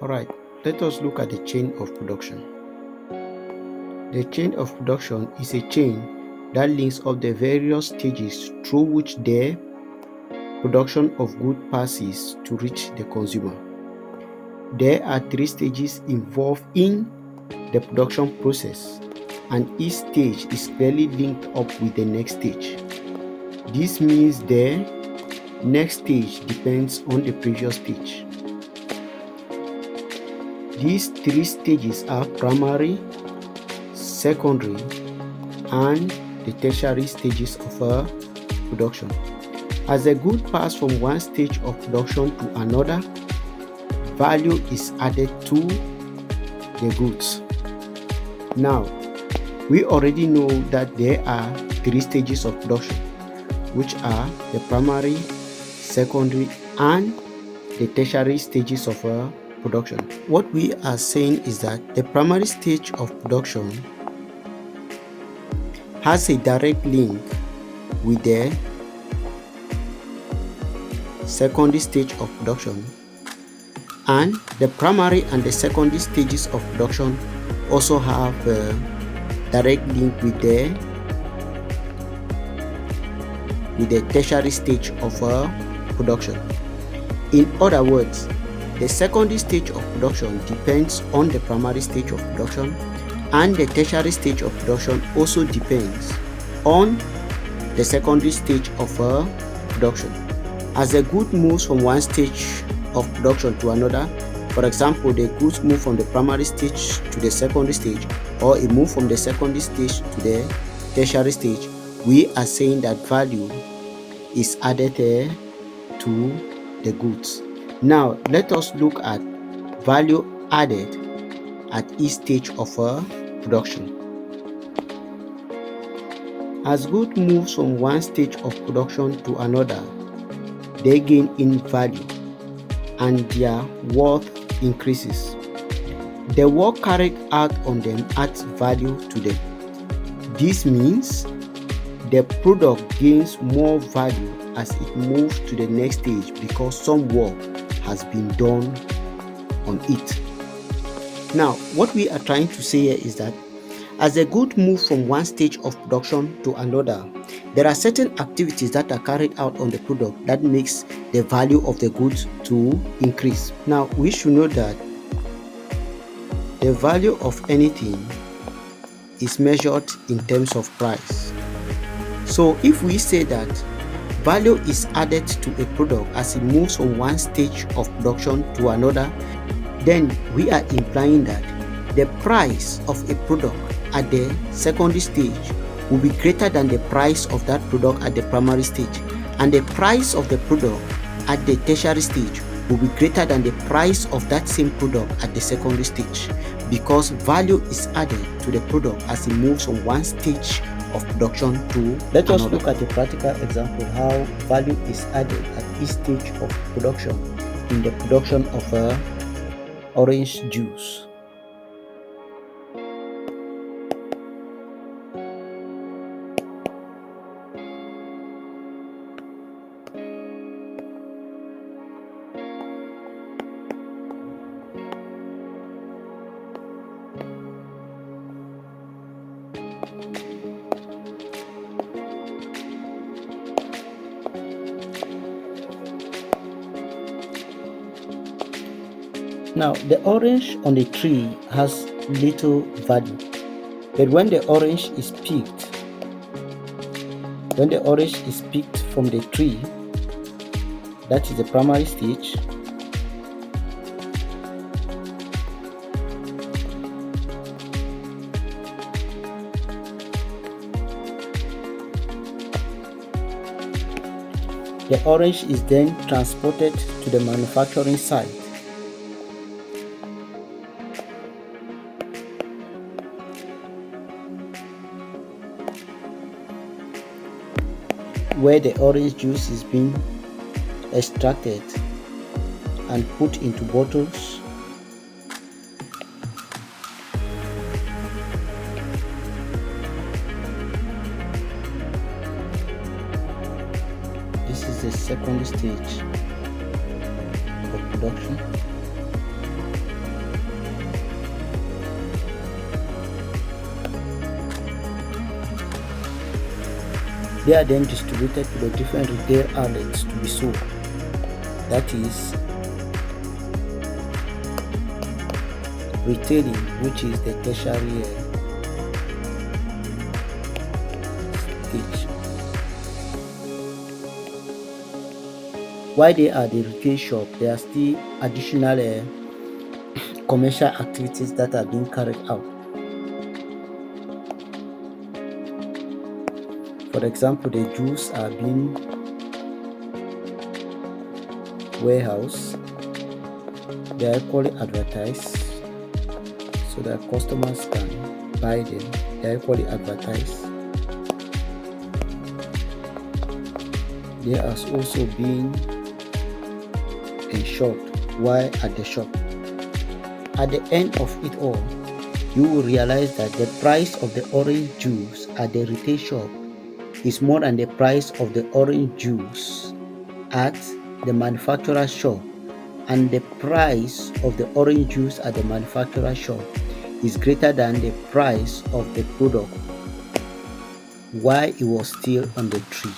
Alright, let us look at the chain of production. The chain of production is a chain that links up the various stages through which the production of goods passes to reach the consumer. There are 3 stages involved in the production process, and each stage is clearly linked up with the next stage. This means the next stage depends on the previous stage. These 3 stages are primary, secondary, and the tertiary stages of production. As a good pass from one stage of production to another, value is added to the goods. Now, we already know that there are 3 stages of production, which are the primary, secondary, and the tertiary stages of production. What we are saying is that the primary stage of production has a direct link with the secondary stage of production, and the primary and the secondary stages of production also have a direct link with the tertiary stage of production. In other words, the secondary stage of production depends on the primary stage of production, and the tertiary stage of production also depends on the secondary stage of production. As a good moves from one stage of production to another, for example, the goods move from the primary stage to the secondary stage, or it move from the secondary stage to the tertiary stage, we are saying that value is added to the goods. Now, let us look at value added at each stage of production. As goods move from one stage of production to another, they gain in value and their worth increases. The work carried out on them adds value to them. This means the product gains more value as it moves to the next stage because some work has been done on it. Now, what we are trying to say here is that as a good move from one stage of production to another, there are certain activities that are carried out on the product that makes the value of the goods to increase. Now, we should know that the value of anything is measured in terms of price. So if we say that value is added to a product as it moves from one stage of production to another, then we are implying that the price of a product at the secondary stage will be greater than the price of that product at the primary stage, and the price of the product at the tertiary stage will be greater than the price of that same product at the secondary stage, because value is added to the product as it moves from one stage of production to another. Let us look at a practical example how value is added at each stage of production in the production of orange juice. Now, the orange on the tree has little value, but when the orange is picked from the tree, that is the primary stage, the orange is then transported to the manufacturing site. Where the orange juice is being extracted and put into bottles. This is the second stage of production. They are then distributed to the different retail outlets to be sold. That is retailing, which is the tertiary stage. While they are the retail shop, there are still additional commercial activities that are being carried out. For example, the juice are being warehoused, they are equally advertised so that customers can buy them. They are equally advertised. They are also being ensured while at the shop. At the end of it all, you will realize that the price of the orange juice at the retail shop is more than the price of the orange juice at the manufacturer's shop, and the price of the orange juice at the manufacturer's shop is greater than the price of the product while it was still on the tree.